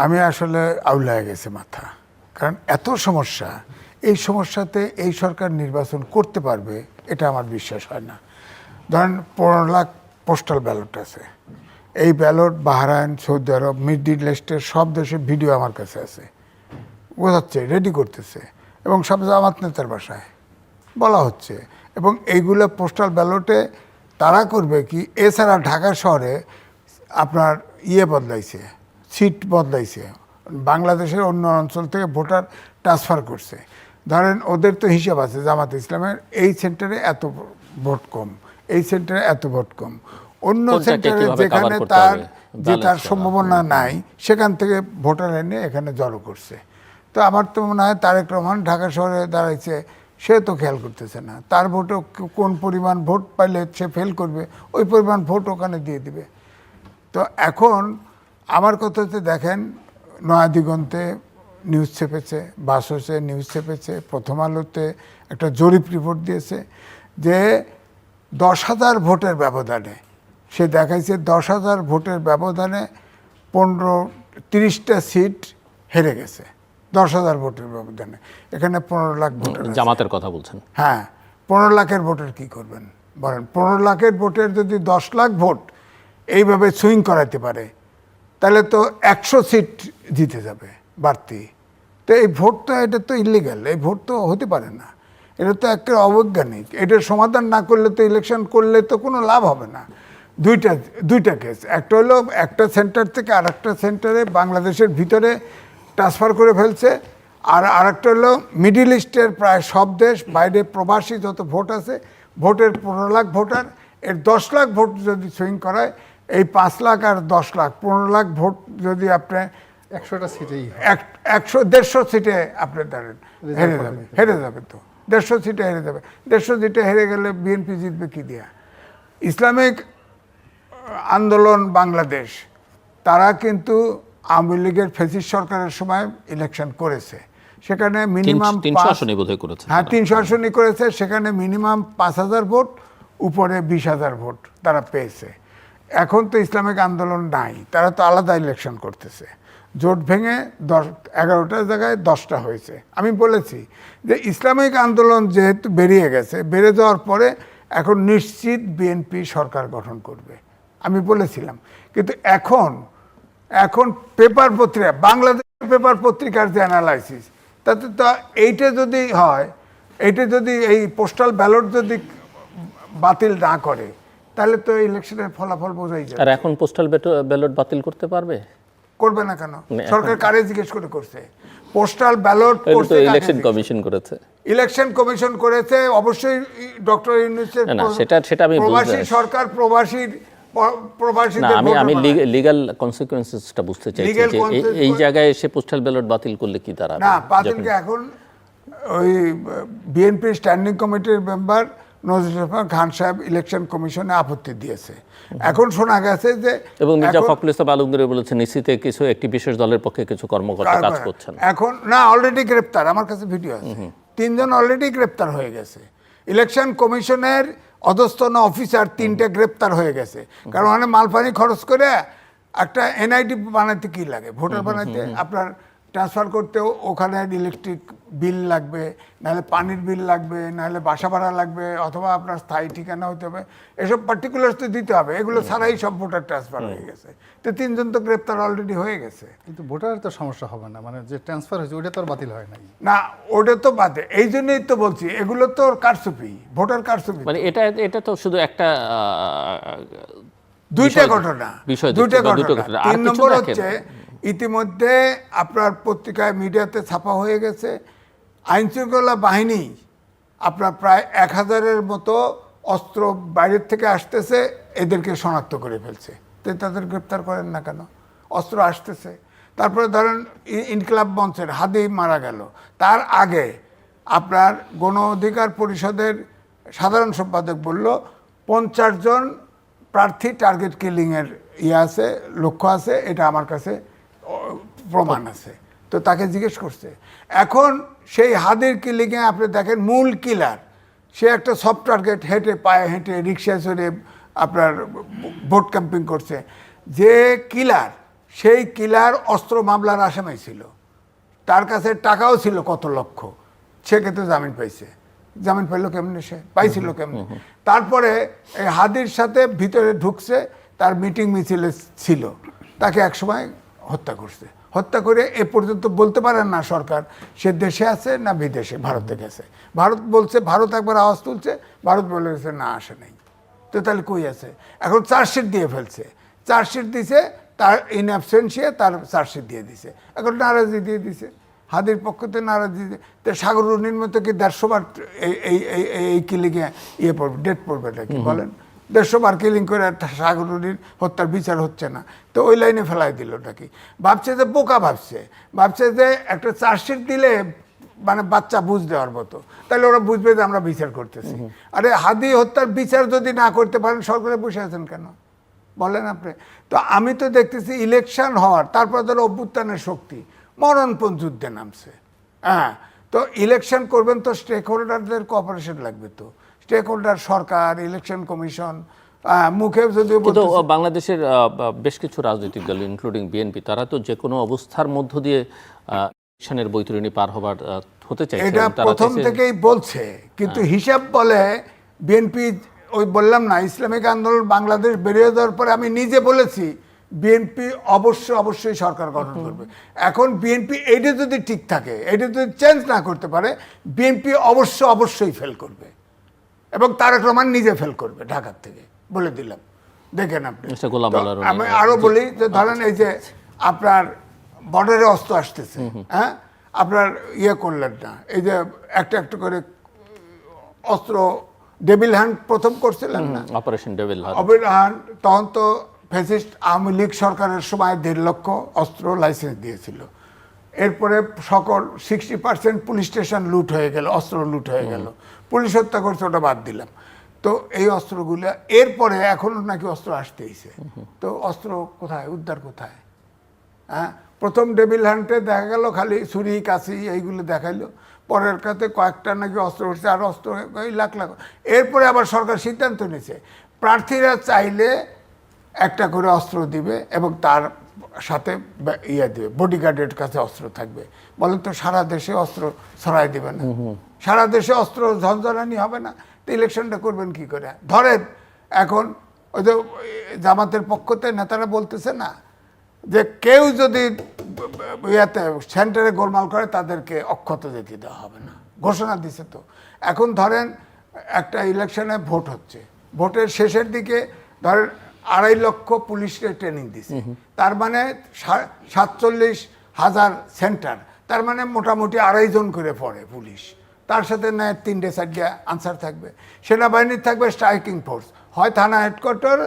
আমি আসলে আউলায় গেছে মাথা, কারণ এত সমস্যা, এই সমস্যাতে এই সরকার নির্বাচন করতে পারবে এটা আমার বিশ্বাস হয় না। ধরেন 15 লাখ পোস্টাল ব্যালট আছে, এই ব্যালট বাহরাইন, সৌদি আরব, মিডল ইস্টের সব দেশের ভিডিও আমার কাছে আছে, বোঝাচ্ছে রেডি করতেছে এবং সব জামাত নেতার বাসায় বলা হচ্ছে। এবং এইগুলো পোস্টাল ব্যালটে তারা করবে কি, এছাড়া ঢাকা শহরে আপনার বদলাইছে, সিট বদলাইছে, বাংলাদেশের অন্য অঞ্চল থেকে ভোটার ট্রান্সফার করছে। ধরেন ওদের তো হিসাব আছে জামাত ইসলামের, এই সেন্টারে এত ভোট কম, এই সেন্টারে এত ভোট কম, অন্য সেন্টারে যেখানে তার জেতার সম্ভাবনা নাই সেখান থেকে ভোটার এনে এখানে জড়ো করছে। তো আমার তো মনে হয় তারেক রহমান ঢাকা শহরে দাঁড়াইছে, সে তো খেয়াল করতেছে না তার ভোটও কোন পরিমাণ ভোট পাইলে সে ফেল করবে, ওই পরিমাণ ভোট ওখানে দিয়ে দিবে। তো এখন আমার কথা হচ্ছে, দেখেন নয়া দিগন্তে নিউজ ছেপেছে, বাসসে নিউজ ছেপেছে, প্রথম আলোতে একটা জরিপ রিপোর্ট দিয়েছে যে 10,000 ভোটের ব্যবধানে, সে দেখাইছে 10,000 ভোটের ব্যবধানে 30টা সিট হেরে গেছে। 10,000 ভোটের ব্যবধানে এখানে 15 লাখ ভোটার, জামাতের কথা বলছেন? হ্যাঁ, 15 লাখের ভোটের কি করবেন বলেন? 15 লাখের ভোটের যদি 10 লাখ ভোট এইভাবে সুইং করাতে পারে তাহলে তো 100 সিট জিতে যাবে বাড়তি। তো এই ভোট তো, এটা তো ইলিগাল, এই ভোট তো হতে পারে না, এটা তো একটা অবৈজ্ঞানিক। এটার সমাধান না করলে তো, ইলেকশন করলে তো কোনো লাভ হবে না। দুইটা কেস, একটা হলো একটা সেন্টার থেকে আর একটা সেন্টারে বাংলাদেশের ভিতরে ট্রান্সফার করে ফেলছে, আর আরেকটা হলো মিডিল ইস্টের প্রায় সব দেশ, বাইরে প্রবাসী যত ভোট আছে, ভোটের 15 লাখ ভোটার, এর 10 লাখ ভোট যদি সুইং করায়, এই 5 লাখ আর 10 লাখ 15 লাখ ভোট যদি আপনি 100টা সিটেই 150 সিটে আপনি দাঁড়েন, হেরে যাবে তো, 150 সিটে হেরে যাবে। 150 সিটে হেরে গেলে বিএনপি জিতবে কি দিয়া? ইসলামিক আন্দোলন বাংলাদেশ, তারা কিন্তু আওয়ামী লীগের ফ্যাসিস্ট সরকারের সময় ইলেকশন করেছে, সেখানে মিনিমাম 300 আসনই বোধহয় করেছে। হ্যাঁ, 300 আসনই করেছে, সেখানে মিনিমাম 5,000 ভোট, উপরে 20,000 ভোট তারা পেয়েছে। এখন তো ইসলামিক আন্দোলন নাই, তারা তো আলাদা ইলেকশন করতেছে, জোট ভেঙে 11টা জায়গায় 10টা হয়েছে। আমি বলেছি যে ইসলামিক আন্দোলন যেহেতু বেরিয়ে গেছে, বেড়ে যাওয়ার পরে এখন নিশ্চিত বিএনপি সরকার গঠন করবে, আমি বলেছিলাম। কিন্তু এখন পেপার পত্রিকা, বাংলাদেশের পেপার পত্রিকার যে অ্যানালাইসিস, তাতে তো এইটা যদি হয়, এইটা যদি এই পোস্টাল ব্যালট যদি বাতিল না করে, তাহলে তো ইলেকশনের ফলাফল বোঝাই যায়। আর এখন পোস্টাল ব্যালট বাতিল করতে পারবে? করবে না কেন? সরকার কারে জিজ্ঞেস করে করছে? পোস্টাল ব্যালট করতে ইলেকশন কমিশন করেছে। ইলেকশন কমিশন করেছে, অবশ্যই ডক্টর ইউনূসের সেটা আমি প্রবাসী সরকার, আমি লিগ্যাল কনসিকুয়েন্সেসটা বুঝতে চাইছি যে এই জায়গায় এসে পোস্টাল ব্যালট বাতিল করলে কি দাঁড়াবে? না, বাতিলকে এখন ওই বিএনপি স্ট্যান্ডিং কমিটির মেম্বার নজরুল খান সাহেব ইলেকশন কমিশনে আপত্তি দিয়েছে। এখন শোনা গেছে যে, এবং মির্জা ফখরুল ইসলাম আলমগীর বলেছেন নিশ্চিত কিছু একটি বিশেষ দলের পক্ষে কিছু কর্মকর্তা কাজ করছেন। এখন না, অলরেডি গ্রেপ্তার, আমার কাছে ভিডিও আছে, 3 জন অলরেডি গ্রেপ্তার হয়ে গেছে। ইলেকশন কমিশনের অধস্তন অফিসার 3টে গ্রেপ্তার হয়ে গেছে, কারণ ওখানে মালপানি খরচ করে একটা এনআইডি বানাতে কি লাগে, ভোটার বানাতে আপনার ট্রান্সফার করতেও ওখানে ইলেকট্রিক বিল লাগবে, নাহলে পানির বিল লাগবে, নাহলে বাসা ভাড়া লাগবে, অথবা আপনার স্থায়ী ঠিকানা হতে হবে, এসব পার্টিকুলার তো দিতে হবে। এগুলো ছাড়াই সব ভোটার ট্রান্সফার হয়ে গেছে। তো 3 জন তো গ্রেপ্তার অলরেডি হয়ে গেছে। কিন্তু ভোটারের তো সমস্যা হবে না, মানে যে ট্রান্সফার হয়েছে ওটা তো আর বাতিল হয় নাই না, ওটা তো বাদে, এই জন্যই তো বলছি এগুলো তো কারচুপি, ভোটার কারচুপি। মানে এটা তো শুধু একটা দুইটা ঘটনা। 3 নম্বর হচ্ছে, ইতিমধ্যে আপনার পত্রিকায়, মিডিয়াতে ছাপা হয়ে গেছে, আইনশৃঙ্খলা বাহিনী আপনার প্রায় 1000-এর মতো অস্ত্র বাইরের থেকে আসতেছে, এদেরকে শনাক্ত করে ফেলছে। তো তাদের গ্রেপ্তার করেন না কেন? অস্ত্র আসতেছে। তারপরে ধরেন ইনকিলাব মঞ্চের হাদি মারা গেল, তার আগে আপনার গণ অধিকার পরিষদের সাধারণ সম্পাদক বলল 50 জন প্রার্থী টার্গেট কিলিংয়ের আছে, লক্ষ্য আছে, এটা আমার কাছে প্রমাণ আছে। তো তাকে জিজ্ঞেস করছে। এখন সেই হাদির কিলিংয়ে আপনি দেখেন, মূল কিলার সে একটা সফট টার্গেট, পায়ে হেঁটে রিক্সায় চড়ে আপনার ভোট ক্যাম্পিং করছে। যে কিলার সেই কিলার অস্ত্র মামলার আসামি ছিল, তার কাছে টাকাও ছিল কত লক্ষ, সে কিন্তু জামিন পাইছে। জামিন পাইলো কেমনে, সে পাইছিল কেমনে? তারপরে এই হাদির সাথে ভিতরে ঢুকছে, তার মিটিং মিছিলে ছিল, তাকে একসময় হত্যা করছে। হত্যা করে এ পর্যন্ত বলতে পারেন না সরকার সে দেশে আছে না বিদেশে, ভারতে গেছে। ভারত বলছে, ভারত একবার আওয়াজ তুলছে, ভারত বলে গেছে না আসে নাই। তো তাহলে কই আছে? এখন চার্জশিট দিয়ে ফেলছে, চার্জশিট দিছে, তার ইন অ্যাবসেন্সিয়া তার চার্জশিট দিয়ে দিছে, এখন নারাজি দিয়ে দিছে, হাদির পক্ষতে নারাজি দিয়ে। তো সাগর রুনির মতো কি 150 বার এই কিলিংয়ে ইয়ে পড়বে, ডেট পড়বে নাকি বলেন? 150 বার কিলিং করে সাগর রুনির হত্যার বিচার হচ্ছে না, তো ওই লাইনে ফেলাই দিল নাকি? ভাবছে যে বোকা, ভাবছে যে একটা চার্জশিট দিলে মানে বাচ্চা বুঝ দেওয়ার মতো, তাহলে ওরা বুঝবে যে আমরা বিচার করতেছি। আরে হাদি হত্যার বিচার যদি না করতে পারেন, সরকারে বসে আছেন কেন বলেন আপনি? তো আমি তো দেখতেছি ইলেকশন হওয়ার তারপর ধরো অভ্যুত্থানের শক্তি মরণপণ যুদ্ধে নামছে। হ্যাঁ, তো ইলেকশন করবেন তো স্টেক হোল্ডারদের কোঅপারেশন লাগবে, তো স্টেক হোল্ডার সরকার, ইলেকশন কমিশন, মুখে যদি কিন্তু বাংলাদেশের বেশ কিছু রাজনৈতিক দল ইনক্লুডিং বিএনপি, তারা তো যে কোনো অবস্থার মধ্য দিয়ে ইলেকশনের বৈতরণী পার হবার হতে চাইছে। এটা প্রথম থেকেই বলছে, কিন্তু হিসাব বলে বিএনপি, ওই বললাম না ইসলামিক আন্দোলন বাংলাদেশ বেরিয়ে যাওয়ার পরে আমি নিজে বলেছি বিএনপি অবশ্যই সরকার গঠন করবে। এখন বিএনপি এইটা যদি ঠিক থাকে, এইটা যদি চেঞ্জ না করতে পারে, বিএনপি অবশ্যই ফেল করবে, এবং তারেক রহমান নিজে ফেল করবে ঢাকার থেকে, বলে দিলাম। দেখেন আপনি। আমি আরো বলি যে ধরেন এই যে আপনার বর্ডারে অস্ত্র আসতেছে, হ্যাঁ, আপনার ইয়ে করলেন না, এই যে একটা করে অস্ত্র ডেভিল হ্যান্ড প্রথম করছিলেন না, অপারেশন ডেভিল হ্যান্ড, তখন তো ফ্যাসিস্ট আওয়ামী লীগ সরকারের সময় 1.5 লক্ষ অস্ত্র লাইসেন্স দিয়েছিল। এরপরে সকল 60% পুলিশ স্টেশন লুট হয়ে গেল, অস্ত্র লুট হয়ে গেল, পুলিশ হত্যা করছে, ওটা বাদ দিলাম। তো এই অস্ত্রগুলো এরপরে এখনো নাকি অস্ত্র আসতেইছে, তো অস্ত্র কোথায়, উদ্ধার কোথায়? হ্যাঁ, প্রথম ডেভিল হান্টে দেখা গেল খালি ছুরি কাছি এইগুলো দেখাইলো, পরের কাছে কয়েকটা নাকি অস্ত্র উঠছে, আর অস্ত্র লাখ। এরপরে আবার সরকার সিদ্ধান্ত নিয়েছে প্রার্থীরা চাইলে একটা করে অস্ত্র দিবে এবং তার সাথে ইয়ে দিবে, বডিগার্ডের কাছে অস্ত্র থাকবে। বলেন তো সারা দেশে অস্ত্র ছড়াই দিবে না? সারা দেশে অস্ত্র ঝঞ্ঝনানি হবে না? তো ইলেকশনটা করবেন কি করে? ধরেন এখন ওই যে জামাতের পক্ষতে নেতারা বলতেছে না যে কেউ যদি ইয়াতে সেন্টারে গোলমাল করে তাদেরকে অক্ষত যেতে দেওয়া হবে না, ঘোষণা দিছে। তো এখন ধরেন একটা ইলেকশনে ভোট হচ্ছে, ভোটের শেষের দিকে ধরেন 2.5 লক্ষ পুলিশকে ট্রেনিং দিছে, তার মানে 47,000 সেন্টার, তার মানে মোটামুটি 2.5 জন করে পড়ে পুলিশ, তার সাথে নেয় 3-4টা আনসার থাকবে, সেনাবাহিনীর থাকবে স্ট্রাইকিং ফোর্স, হয় থানা হেডকোয়ার্টার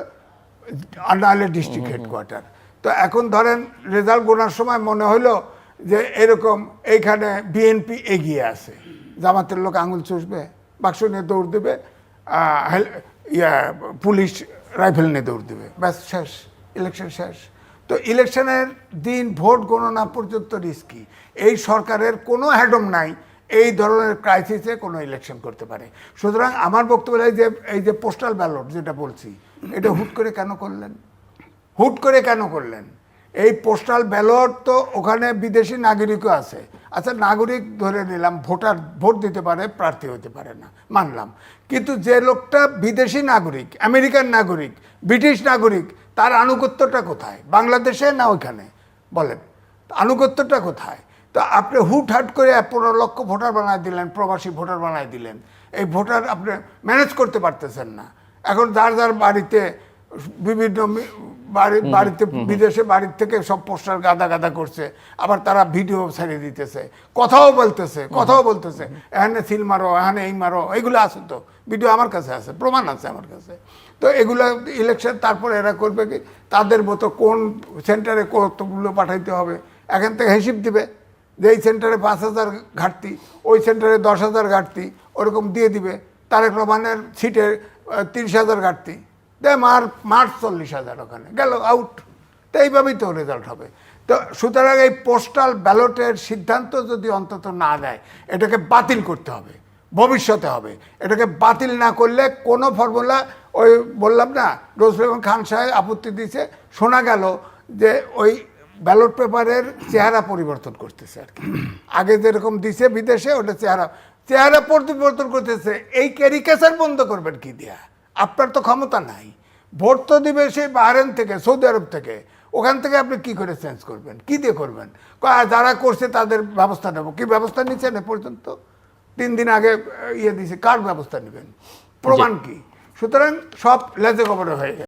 নাহলে ডিস্ট্রিক্ট হেডকোয়ার্টার। তো এখন ধরেন রেজাল্ট গোনার সময় মনে হলো যে এরকম এইখানে বিএনপি এগিয়ে আছে, জামাতের লোক আঙুল চুষবে, বাক্স নিয়ে দৌড় দেবে, পুলিশ রাইফেল নিয়ে দৌড় দেবে, ব্যাস শেষ, ইলেকশন শেষ। তো ইলেকশনের দিন ভোট গণনা পর্যন্ত রিস্কি। এই সরকারের কোনো হ্যাডম নাই এই ধরনের ক্রাইসিসে কোনো ইলেকশন করতে পারে। সুতরাং আমার বক্তব্য এই যে পোস্টাল ব্যালট যেটা বলছি, এটা হুট করে কেন করলেন? এই পোস্টাল ব্যালট তো ওখানে বিদেশি নাগরিকও আছে। আচ্ছা, নাগরিক ধরে নিলাম, ভোট দিতে পারে, প্রার্থী হতে পারে না, মানলাম। কিন্তু যে লোকটা বিদেশি নাগরিক, আমেরিকান নাগরিক, ব্রিটিশ নাগরিক, তার আনুগত্যটা কোথায়? বাংলাদেশে না ওইখানে? বলেন, আনুগত্যটা কোথায়? তো আপনি হুটহাট করে 15 লক্ষ ভোটার বানায় দিলেন, প্রবাসী ভোটার বানায় দিলেন। এই ভোটার আপনি ম্যানেজ করতে পারতেছেন না। এখন যার বাড়িতে বিভিন্ন বাড়িতে বিদেশে বাড়ির থেকে সব পোস্টার গাদা করছে, আবার তারা ভিডিও ছেড়ে দিতেছে, কথাও বলতেছে এখানে সিল মারো, এখানে এই মারো, এইগুলো আছে, তো ভিডিও আমার কাছে আছে, প্রমাণ আছে আমার কাছে। তো এগুলো ইলেকশন তারপরে এরা করবে কি তাদের মতো, কোন সেন্টারে কতগুলো পাঠাইতে হবে এখান থেকে হিসিব দিবে, যে এই সেন্টারে 5,000 ঘাটতি, ওই সেন্টারে 10,000 ঘাটতি, ওরকম দিয়ে দিবে। তারেক রহমানের সিটে 30,000 ঘাটতি, মার্চ 40,000, ওখানে গেল আউট। তো এইভাবেই তো রেজাল্ট হবে। তো সুতরাং এই পোস্টাল ব্যালটের সিদ্ধান্ত যদি অন্তত না দেয়, এটাকে বাতিল করতে হবে, ভবিষ্যতে হবে। এটাকে বাতিল না করলে কোনো ফর্মুলা, ওই বললাম না, রসুল খান সাহেব আপত্তি দিয়েছে, শোনা গেল যে ওই ব্যালট পেপারের চেহারা পরিবর্তন করতেছে আর কি। আগে যেরকম দিছে বিদেশে, ওটা চেহারা পরিবর্তন করতেছে। এই ক্যারিকেচার বন্ধ করবেন কি দিয়া? আপনার তো ক্ষমতা নাই। ভোট তো দিবে সেই বাহরেন থেকে, সৌদি আরব থেকে। ওখান থেকে আপনি কি করে চেঞ্জ করবেন? কি দিয়ে করবেন? যারা করছে তাদের ব্যবস্থা নেব। কি ব্যবস্থা নিচ্ছেন এ পর্যন্ত? 3 দিন আগে ইয়ে দিছে, কার ব্যবস্থা নেবেন? প্রমাণ কি? সুতরাং সব লেজে গোবরে হয়ে গেছে।